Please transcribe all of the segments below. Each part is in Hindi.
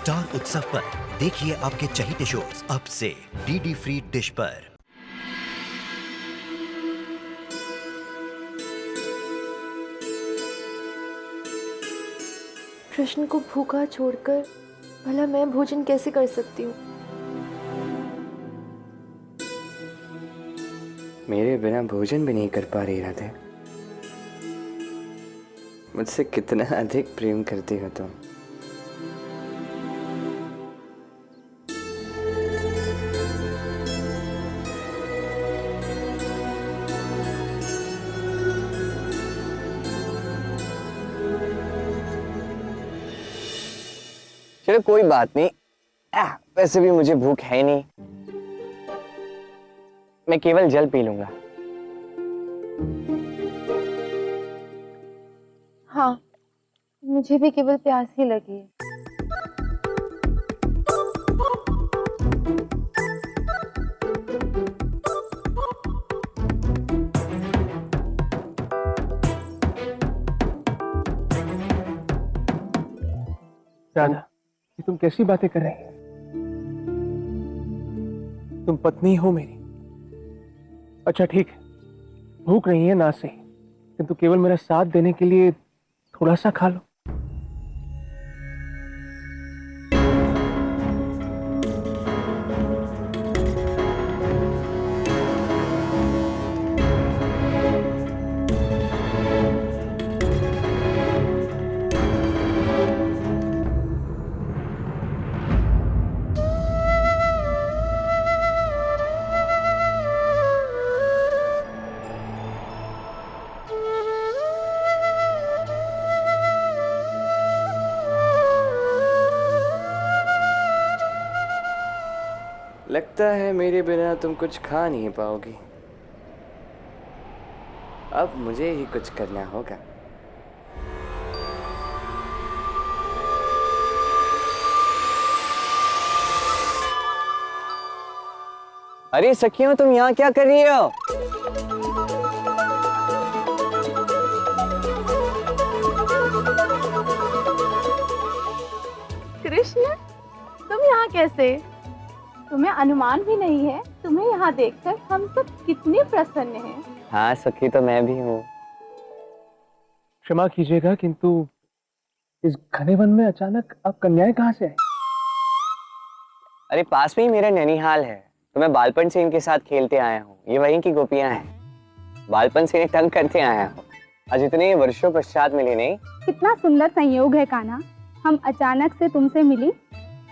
स्टार उत्सव पर देखिए आपके चहीते शोज अब से डीडी फ्री डिश पर। कृष्ण को भूखा छोड़कर भला मैं भोजन कैसे कर सकती हूँ? मेरे बिना भोजन भी नहीं कर पा रही राधे। मुझसे कितना अधिक प्रेम करती हो तुम। चलो कोई बात नहीं, वैसे भी मुझे भूख है नहीं, मैं केवल जल पी लूंगा। हाँ, मुझे भी केवल प्यास ही लगी है। राधा, ये तुम कैसी बातें कर रही हो? तुम पत्नी हो मेरी। अच्छा ठीक है, भूख नहीं है ना सही, किंतु केवल मेरा साथ देने के लिए थोड़ा सा खा लो। लगता है मेरे बिना तुम कुछ खा नहीं पाओगी। अब मुझे ही कुछ करना होगा। अरे सखियों, तुम यहाँ क्या कर रही हो? कृष्ण, तुम यहाँ कैसे? तुम्हें अनुमान भी नहीं है तुम्हें यहाँ देखकर हम सब कितने प्रसन्न हैं। हाँ सखी, तो मैं भी हूँ। क्षमा कीजिएगा, किंतु इस घने वन में अचानक आप कन्याएं कहाँ से आई? अरे पास में ही मेरा नैनीहाल है, तो मैं बालपन से इनके साथ खेलते आया हूँ। ये वहीं की गोपियां हैं, बालपन से इन्हें तंग करते आया हूँ। आज इतने वर्षों पश्चात मिली नहीं। कितना सुंदर संयोग है कान्हा, हम अचानक से तुमसे मिली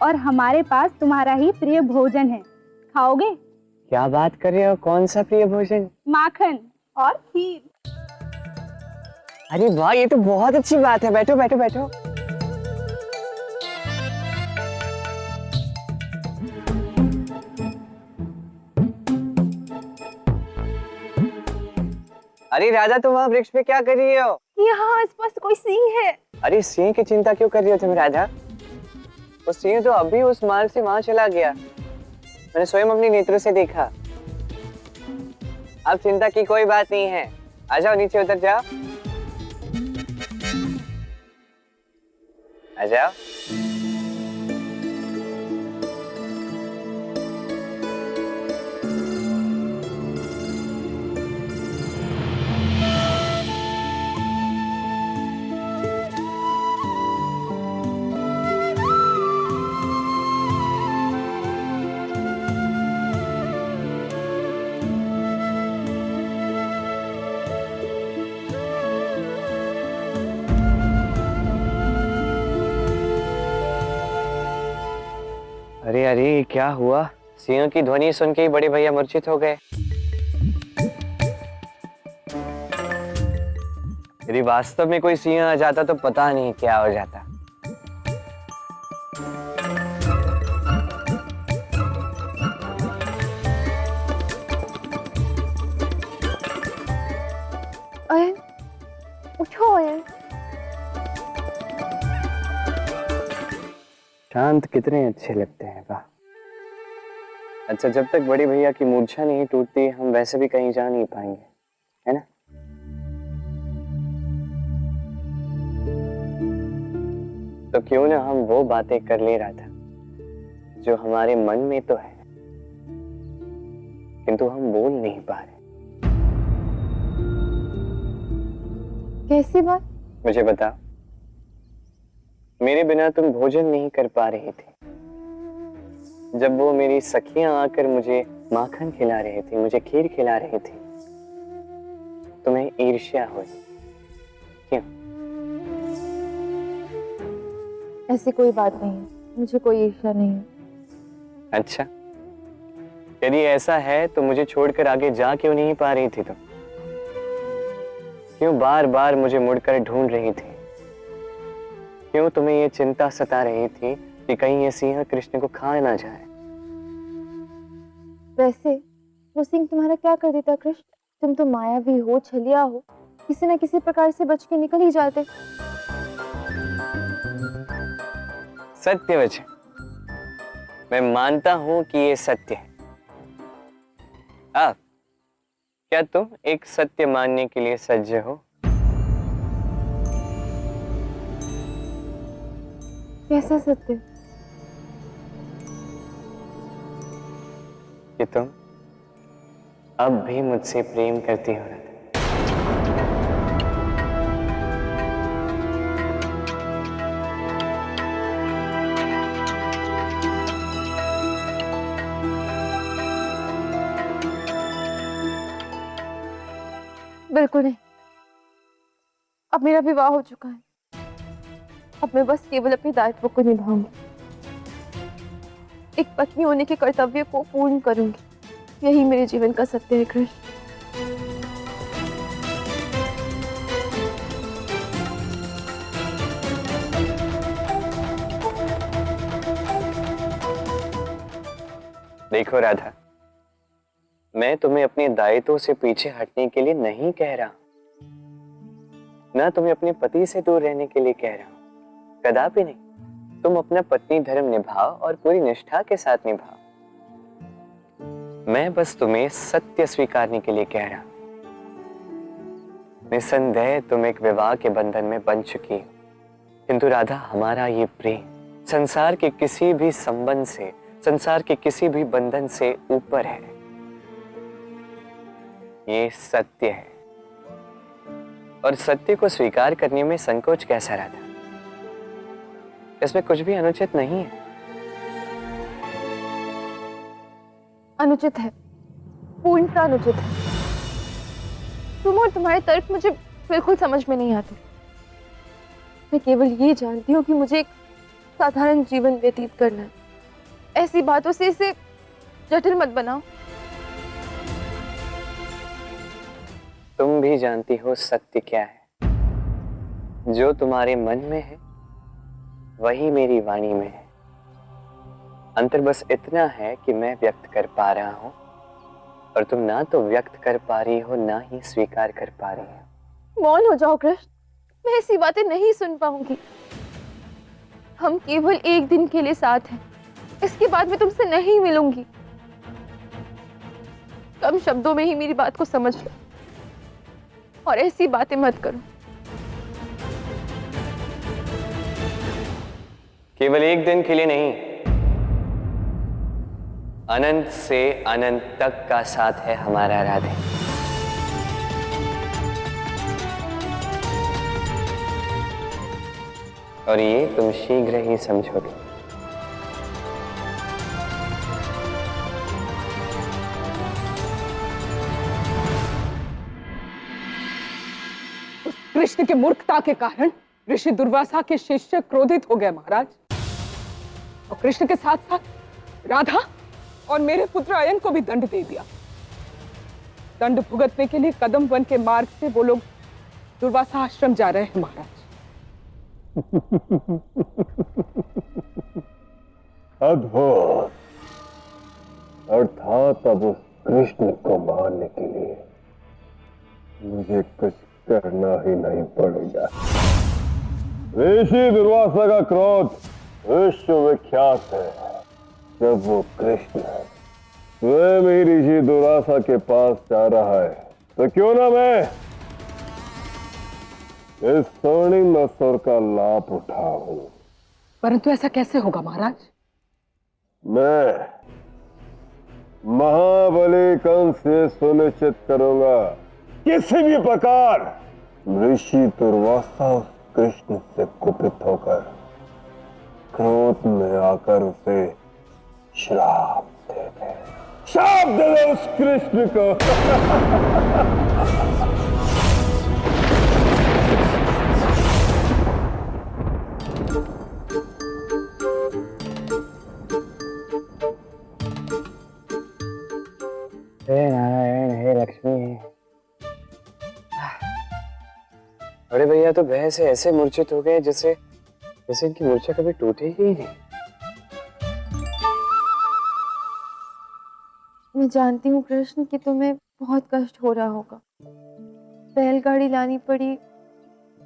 और हमारे पास तुम्हारा ही प्रिय भोजन है। खाओगे? क्या बात कर रहे हो? कौन सा प्रिय भोजन? माखन और खीर। अरे वाह, ये तो बहुत अच्छी बात है। बैठो बैठो बैठो। अरे राधा, तुम वहाँ वृक्ष पे क्या कर रही हो? यहाँ स्पष्ट कोई सिंह है। अरे सिंह की चिंता क्यों कर रही हो तुम राधा? वो सिंह तो अभी उस मार्ग से वहां चला गया, मैंने स्वयं अपने नेत्रों से देखा। अब चिंता की कोई बात नहीं है। आ जाओ, नीचे उतर जाओ। आ जाओ। अरे अरे, क्या हुआ? सिंह की ध्वनि सुन के ही बड़े भैया मूर्छित हो गए। यदि वास्तव में कोई सिंह आ जाता तो पता नहीं क्या हो जाता। अयन, उठो अयन। शांत कितने अच्छे लगते हैं, वाह। अच्छा, जब तक बड़े भैया की मूर्छा नहीं टूटती हम वैसे भी कहीं जा नहीं पाएंगे, है ना? तो क्यों ना हम वो बातें कर ले रहा था जो हमारे मन में तो है, किंतु हम बोल नहीं पा रहे। कैसी बात? मुझे बताओ, मेरे बिना तुम भोजन नहीं कर पा रही थी। जब वो मेरी सखियां आकर मुझे माखन खिला रही थी, मुझे खीर खिला रही थी, तुम्हें ईर्ष्या हुई। क्यों? ऐसी कोई बात नहीं है, मुझे कोई ईर्ष्या नहीं है। अच्छा, यदि ऐसा है तो मुझे छोड़कर आगे जा क्यों नहीं पा रही थी तुम? क्यों बार बार मुझे मुड़कर ढूंढ रही थी? क्यों तुम्हें ये चिंता सता रही थी कि कहीं ये सिंह कृष्ण को खा ना जाए? वैसे वो सिंह तुम्हारा क्या कर देता कृष्ण? तुम तो मायावी हो, छलिया हो, किसी न किसी प्रकार से बच के निकल ही जाते। सत्य वचन, मैं मानता हूं कि ये सत्य है। अब क्या तुम एक सत्य मानने के लिए सज्ज हो? कैसा सत्य? कि तुम अब भी मुझसे प्रेम करती हो राधा। बिल्कुल नहीं। अब मेरा विवाह हो चुका है। अब मैं बस केवल अपने दायित्व को निभाऊंगी, एक पत्नी होने के कर्तव्य को पूर्ण करूंगी। यही मेरे जीवन का सत्य है कृष्ण। देखो राधा, मैं तुम्हें अपने दायित्वों से पीछे हटने के लिए नहीं कह रहा, ना तुम्हें अपने पति से दूर रहने के लिए कह रहा हूं, कदापि नहीं। तुम अपना पत्नी धर्म निभाओ और पूरी निष्ठा के साथ निभाओ। मैं बस तुम्हें सत्य स्वीकारने के लिए कह रहा हूं। निसंदेह तुम एक विवाह के बंधन में बंध चुकी हो, किंतु राधा हमारा ये प्रेम संसार के किसी भी संबंध से, संसार के किसी भी बंधन से ऊपर है। ये सत्य है और सत्य को स्वीकार करने में संकोच कैसा रहता? इसमें कुछ भी अनुचित नहीं है। अनुचित है, पूर्णतः अनुचित है। तुम और तुम्हारे तर्क मुझे बिल्कुल समझ में नहीं आते। मैं केवल ये जानती हूँ कि मुझे एक साधारण जीवन व्यतीत करना है। ऐसी बातों से इसे जटिल मत बनाओ। तुम भी जानती हो सत्य क्या है। जो तुम्हारे मन में है वही मेरी वाणी में है। अंतर बस इतना है कि मैं व्यक्त कर पा रहा हूं और तुम ना तो व्यक्त कर पा रही हो, ना ही स्वीकार कर पा रही हो। मौन हो जाओ कृष्ण, मैं ऐसी बातें नहीं सुन पाऊंगी। हम केवल एक दिन के लिए साथ हैं, इसके बाद मैं तुमसे नहीं मिलूंगी। कम शब्दों में ही मेरी बात को समझ लो और ऐसी बातें मत करो। केवल एक दिन के लिए नहीं, अनंत से अनंत तक का साथ है हमारा राधे। और ये तुम शीघ्र ही समझोगे। कृष्ण के मूर्खता के कारण ऋषि दुर्वासा के शिष्य क्रोधित हो गए महाराज, और कृष्ण के साथ साथ राधा और मेरे पुत्र अयन को भी दंड दे दिया। दंड भुगतने के लिए कदम वन के मार्ग से वो लोग दुर्वासा आश्रम जा रहे हैं महाराज। अद्भुत। अर्थात अब उस कृष्ण को मारने के लिए मुझे कुछ करना ही नहीं पड़ेगा। ऋषि दुर्वासा का क्रोध विश्व विख्यात है। जब वो कृष्ण स्वयं ही ऋषि दुर्वासा के पास जा रहा है, तो क्यों ना मैं इस स्वर्णिम अवसर का लाभ उठाऊं परंतु ऐसा कैसे होगा महाराज? मैं महाबली कंस से सुनिश्चित करूंगा किसी भी प्रकार ऋषि दुर्वासा उस कृष्ण से कुपित होकर क्रोध में आकर उसे श्राप दे दे। श्राप दे दे उस कृष्ण को। हे नारायण, हे लक्ष्मी। बड़े भैया तो भय से ऐसे मूर्छित हो गए जैसे इनकी मूर्छा कभी टूटी ही नहीं। मैं जानती हूँ कृष्ण कि तुम्हें बहुत कष्ट हो रहा होगा। बैलगाड़ी लानी पड़ी,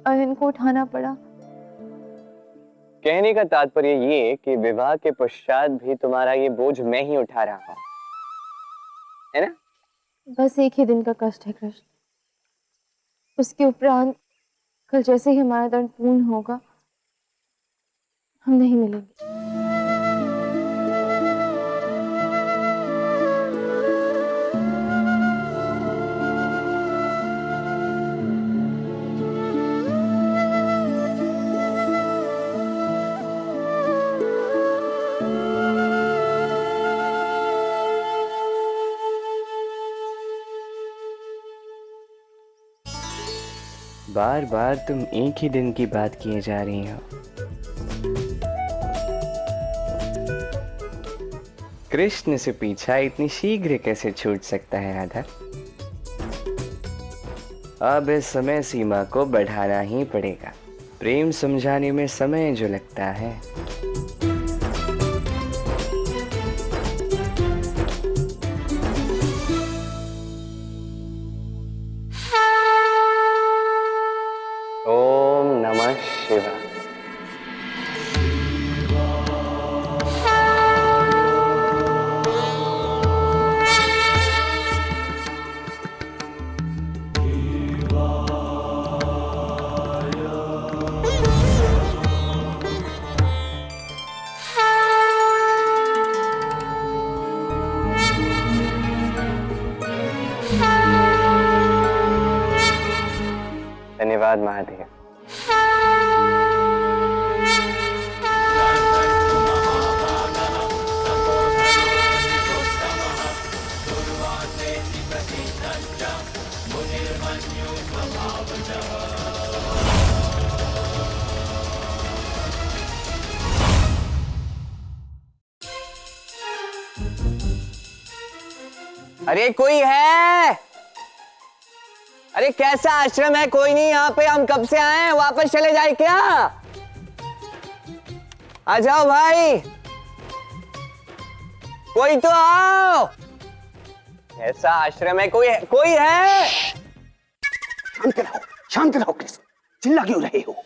अयन को उठाना पड़ा। कहने का तात्पर्य ये कि विवाह के पश्चात भी तुम्हारा ये बोझ मैं ही उठा रहा हूँ, है ना? बस एक ही दिन का कष्ट है कृष्ण। उसके उपरांत कल जैसे ही हमारा दंड पूर्ण होगा हम नहीं मिलेंगे। बार बार तुम एक ही दिन की बात किए जा रही हो। कृष्ण से पीछा इतनी शीघ्र कैसे छूट सकता है राधा? अब इस समय सीमा को बढ़ाना ही पड़ेगा। प्रेम समझाने में समय जो लगता है। ओम नमः शिवाय। धन्यवाद महादेव। अरे कोई है? अरे कैसा आश्रम है? कोई नहीं यहाँ पे। हम कब से आए हैं, वापस चले जाए क्या? आ जाओ भाई, कोई तो आओ। ऐसा आश्रम है? कोई है? शांत रहो कृष्ण, चिल्ला क्यों रहे हो?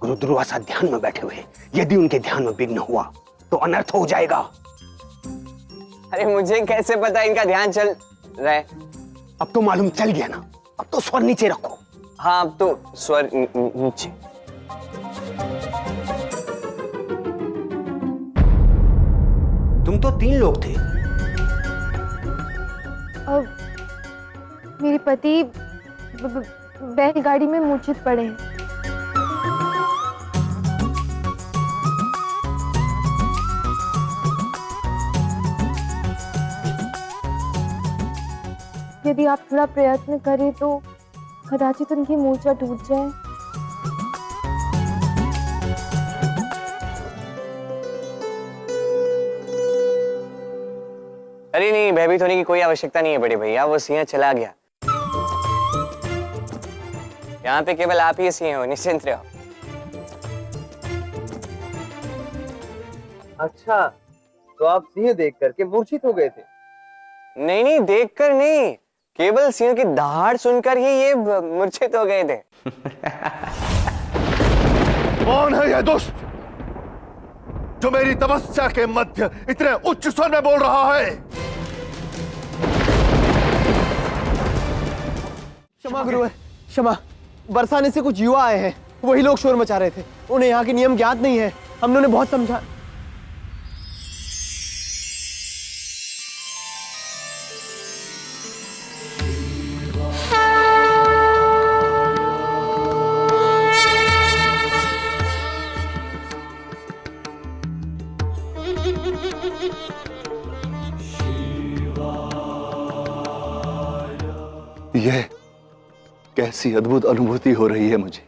गुरु दुर्वासा ध्यान में बैठे हुए, यदि उनके ध्यान में विघ्न हुआ तो अनर्थ हो जाएगा। अरे मुझे कैसे पता इनका ध्यान चल रहा है? अब तो मालूम चल गया ना। अब तो स्वर नीचे रखो। हाँ, अब तो स्वर नीचे। तुम तो 3 लोग थे। अब मेरे पति बैलगाड़ी में मूर्छित पड़े हैं। यदि आप थोड़ा प्रयत्न करें तो कदाचित उनकी मूर्छा टूट जाए। अरे नहीं, भयभीत होने की कोई आवश्यकता नहीं है बड़े भैया। वो सिंह चला गया। यहाँ पे केवल आप ही सिंह हो, निश्चिंत रहो। अच्छा, तो आप सिंह देख करके मूर्छित हो गए थे? नहीं, देखकर नहीं, केवल सिंह की दहाड़ सुनकर ही ये मूर्छित हो गए थे। कौन है यह दुष्ट जो मेरी तपस्या के मध्य इतने उच्च स्वर में बोल रहा है? क्षमा गुरु, क्षमा। बरसाने से कुछ युवा आए हैं, वही लोग शोर मचा रहे थे। उन्हें यहाँ के नियम ज्ञात नहीं है। हमने उन्हें बहुत समझा। यह कैसी अद्भुत अनुभूति हो रही है मुझे।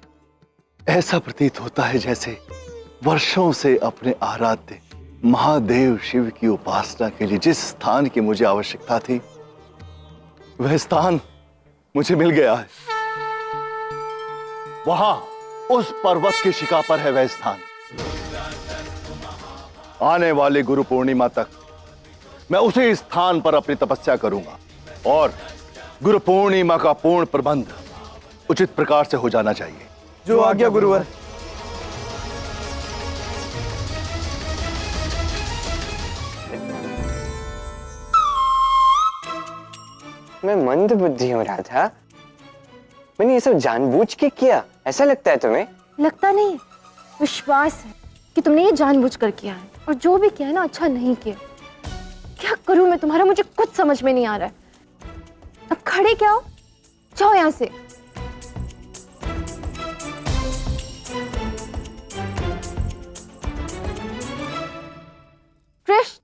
ऐसा प्रतीत होता है जैसे वर्षों से अपने आराध्य महादेव शिव की उपासना के लिए जिस स्थान की मुझे आवश्यकता थी, वह स्थान मुझे मिल गया है। वहां उस पर्वत की शिखा पर है वह स्थान। आने वाले गुरु पूर्णिमा तक मैं उसी स्थान पर अपनी तपस्या करूंगा और गुरु पूर्णिमा का पूर्ण प्रबंध उचित प्रकार से हो जाना चाहिए। जो आज्ञा गुरुवर। मैं मंद बुद्धि हूँ राधा। मैंने ये सब जानबूझ के किया, ऐसा लगता है तुम्हें? लगता नहीं है, विश्वास है कि तुमने ये जानबूझकर किया है, और जो भी किया है ना अच्छा नहीं किया। क्या करूं मैं तुम्हारा, मुझे कुछ समझ में नहीं आ रहा है। अब खड़े क्या हो, जाओ यहां से। कृष्ण,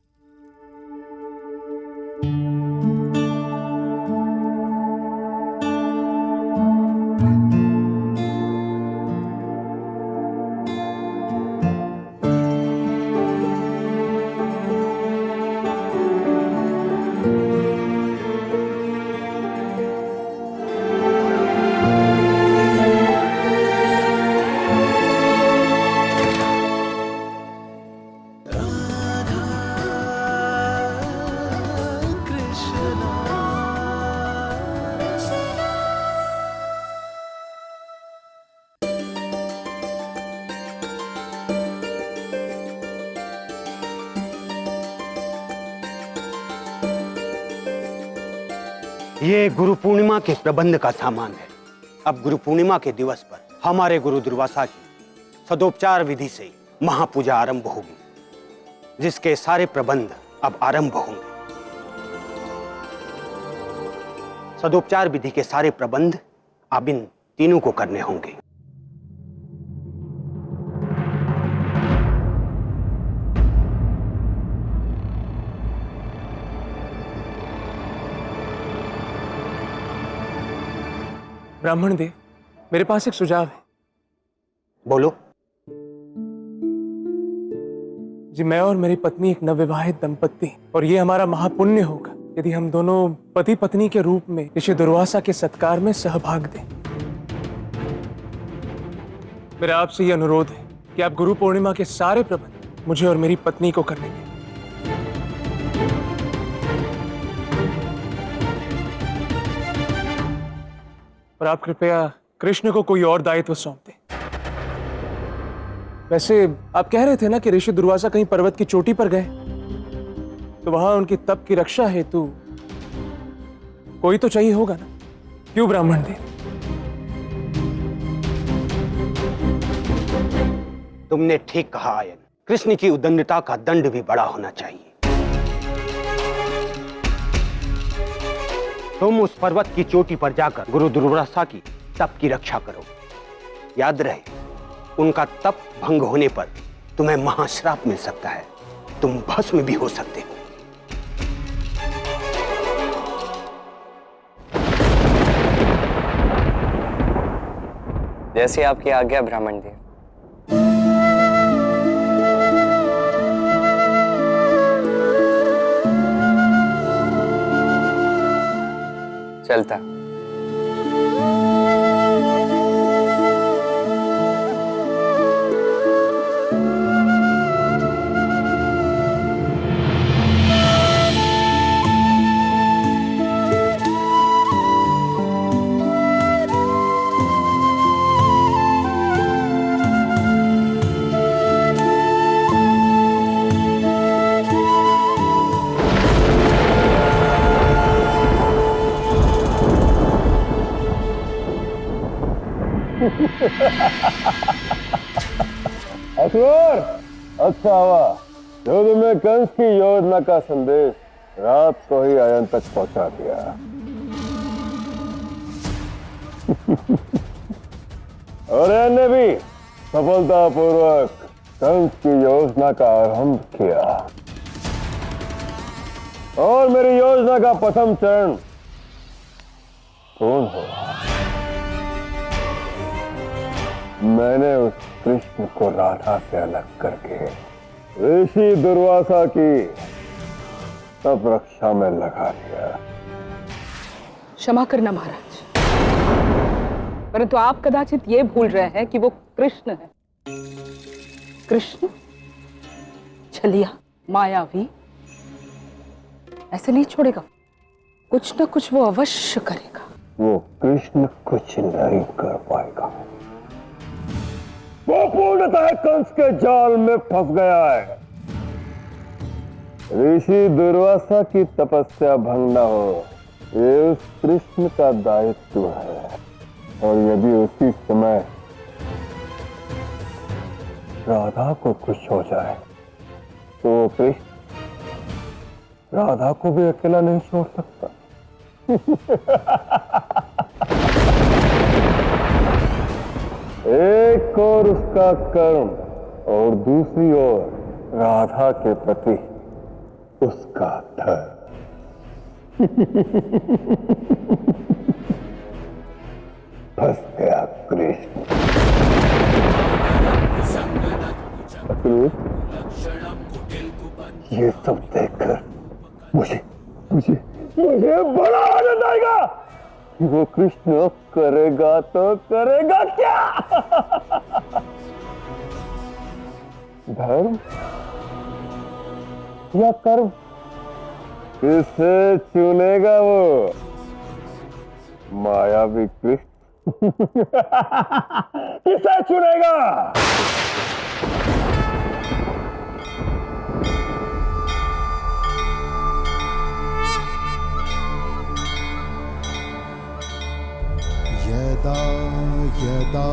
ये गुरु पूर्णिमा के प्रबंध का सामान है। अब गुरु पूर्णिमा के दिवस पर हमारे गुरु दुर्वासा की सदोपचार विधि से महापूजा आरंभ होगी, जिसके सारे प्रबंध अब आरंभ होंगे। सदोपचार विधि के सारे प्रबंध अब इन तीनों को करने होंगे। ब्राह्मण देव, मेरे पास एक सुझाव है। बोलो। जी, मैं और मेरी पत्नी एक नवविवाहित दंपत्ति, और ये हमारा महापुण्य होगा यदि हम दोनों पति पत्नी के रूप में ऋषि दुर्वासा के सत्कार में सहभाग दें। मेरा आपसे ये अनुरोध है कि आप गुरु पूर्णिमा के सारे प्रबंध मुझे और मेरी पत्नी को करने दें। और आप कृपया कृष्ण को कोई और दायित्व सौंप दें। वैसे आप कह रहे थे ना कि ऋषि दुर्वासा कहीं पर्वत की चोटी पर गए, तो वहां उनकी तप की रक्षा हेतु कोई तो चाहिए होगा ना? क्यों ब्राह्मण देव? तुमने ठीक कहा आयन। कृष्ण की उदंडता का दंड भी बड़ा होना चाहिए। तुम उस पर्वत की चोटी पर जाकर गुरु दुर्वासा की तप की रक्षा करो। याद रहे, उनका तप भंग होने पर तुम्हें महाश्राप मिल सकता है। तुम भस्म भी हो सकते हो। जैसी आपकी आज्ञा ब्राह्मण देव। चलता। असुर, अच्छा हुआ जो तुम्हें कंस की योजना का संदेश रात को ही अयन तक पहुंचा दिया। और अयन ने भी सफलतापूर्वक कंस की योजना का आरंभ किया। और मेरी योजना का प्रथम चरण पूर्ण हुआ। मैंने उस कृष्ण को राधा से अलग करके ऋषि दुर्वासा की तप रक्षा में लगा दिया। क्षमा करना महाराज, परंतु आप कदाचित ये भूल रहे हैं कि वो कृष्ण है। कृष्ण छलिया, मायावी, ऐसे नहीं छोड़ेगा। कुछ ना कुछ वो अवश्य करेगा। वो कृष्ण कुछ नहीं कर पाएगा। वो पूर्णतः कंस के जाल में फंस गया है। ऋषि दुर्वासा की तपस्या भंग न हो, ये उस कृष्ण का दायित्व है। और यदि उसी समय राधा को कुछ हो जाए तो वो कृष्ण राधा को भी अकेला नहीं छोड़ सकता। एक और उसका कर्म और दूसरी ओर राधा के प्रति उसका धर्म। फंस गया कृष्ण। ये सब देखकर मुझे मुझे मुझे बड़ा आनंद आएगा कि वो कृष्ण करेगा तो करेगा क्या? धर्म या कर्म, किसे चुनेगा वो मायावी कृष्ण? किसे चुनेगा? यदा यदा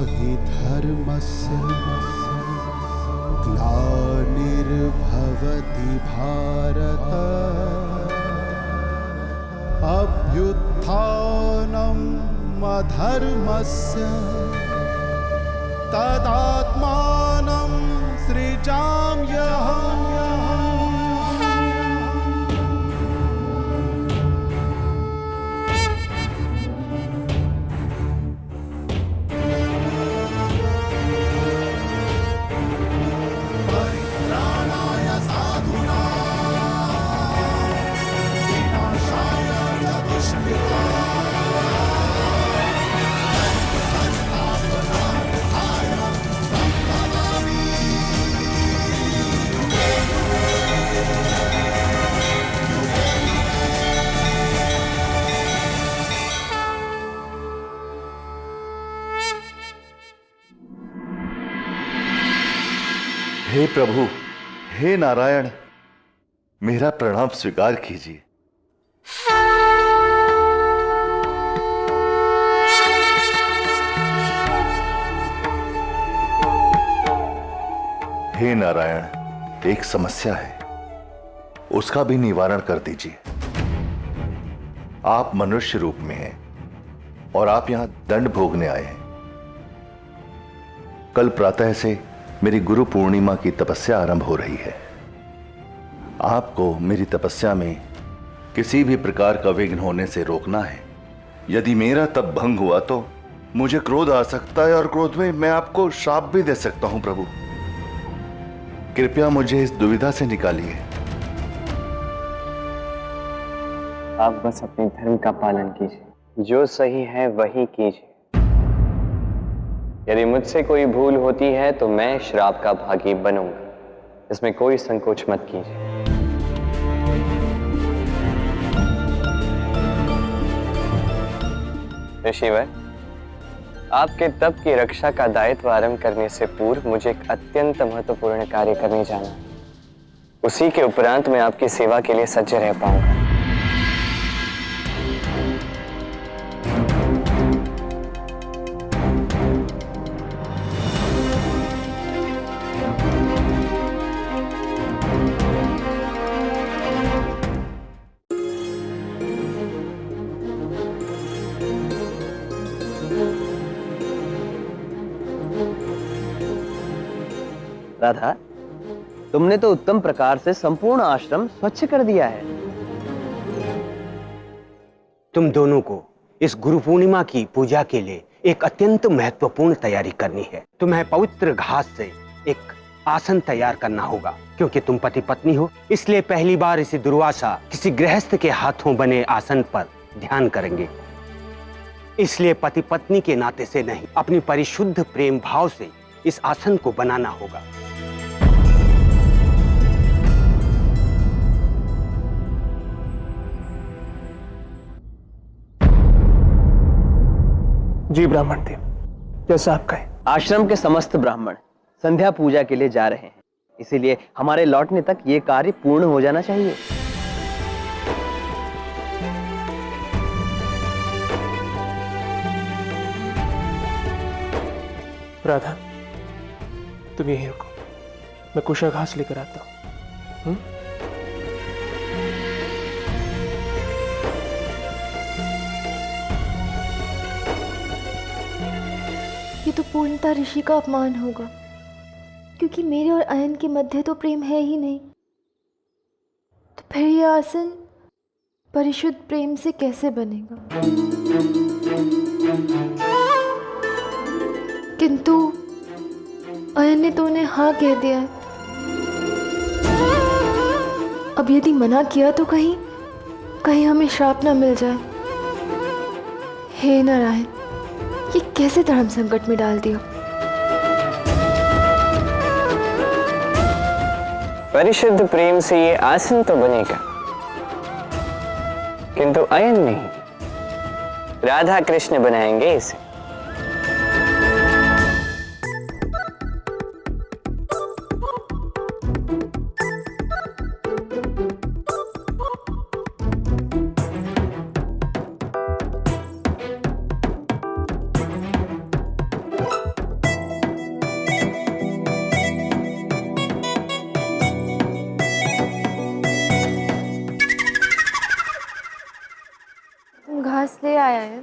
हि धर्मस्य ग्लानिर्भवति भारत अभ्युत्थानम् अधर्मस्य तदात्मानं सृजाम्यहम्। हे प्रभु, हे नारायण, मेरा प्रणाम स्वीकार कीजिए। हे नारायण, एक समस्या है, उसका भी निवारण कर दीजिए। आप मनुष्य रूप में हैं और आप यहां दंड भोगने आए हैं। कल प्रातः से मेरी गुरु पूर्णिमा की तपस्या आरंभ हो रही है। आपको मेरी तपस्या में किसी भी प्रकार का विघ्न होने से रोकना है। यदि मेरा तप भंग हुआ तो मुझे क्रोध आ सकता है और क्रोध में मैं आपको श्राप भी दे सकता हूं। प्रभु, कृपया मुझे इस दुविधा से निकालिए। आप बस अपने धर्म का पालन कीजिए, जो सही है वही कीजिए। यदि मुझसे कोई भूल होती है तो मैं श्राप का भागी बनूंगा, इसमें कोई संकोच मत कीजिए। ऋषिवर, आपके तप की रक्षा का दायित्व आरंभ करने से पूर्व मुझे एक अत्यंत महत्वपूर्ण कार्य करने जाना है। उसी के उपरांत मैं आपकी सेवा के लिए सज्ज रह पाऊंगा। राधा, तुमने तो उत्तम प्रकार से संपूर्ण आश्रम स्वच्छ कर दिया है। तुम दोनों को इस गुरु पूर्णिमा की पूजा के लिए एक अत्यंत महत्वपूर्ण तैयारी करनी है। तुम्हें पवित्र घास से एक आसन तैयार करना होगा। क्योंकि तुम पति पत्नी हो, इसलिए पहली बार ऋषि दुर्वासा किसी गृहस्थ के हाथों बने आसन पर ध्यान करेंगे। इसलिए पति पत्नी के नाते से नहीं, अपनी परिशुद्ध प्रेम भाव से इस आसन को बनाना होगा। जी ब्राह्मण देव, जैसा आप कहें। आश्रम के समस्त ब्राह्मण संध्या पूजा के लिए जा रहे हैं, इसीलिए हमारे लौटने तक ये कार्य पूर्ण हो जाना चाहिए। राधा, तुम यहीं रुको, मैं कुशा घास लेकर आता हूं। ये तो पूर्णतः ऋषि का अपमान होगा, क्योंकि मेरे और अयन के मध्य तो प्रेम है ही नहीं। तो फिर ये आसन परिशुद्ध प्रेम से कैसे बनेगा? किंतु अयन ने तो उन्हें हाँ कह दिया है। अब यदि मना किया तो कहीं हमें श्राप ना मिल जाए। हे नारायण, ये कैसे धर्म संकट में डाल दिया। परिशुद्ध प्रेम से ये आसन तो बनेगा, किंतु अयन नहीं, राधा कृष्ण बनाएंगे इसे। घास ले आया है।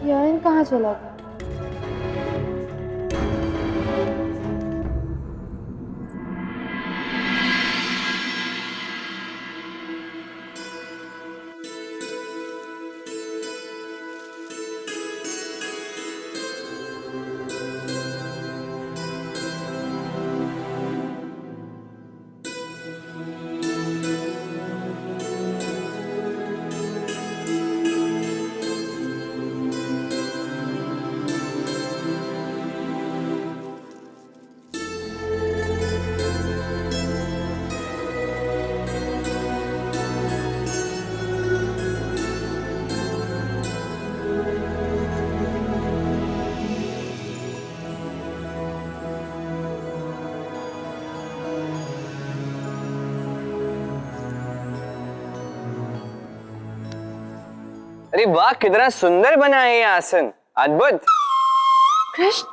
यार कहाँ चला गया? अरे वाह, कितना सुंदर बना है ये आसन, अद्भुत। कृष्ण,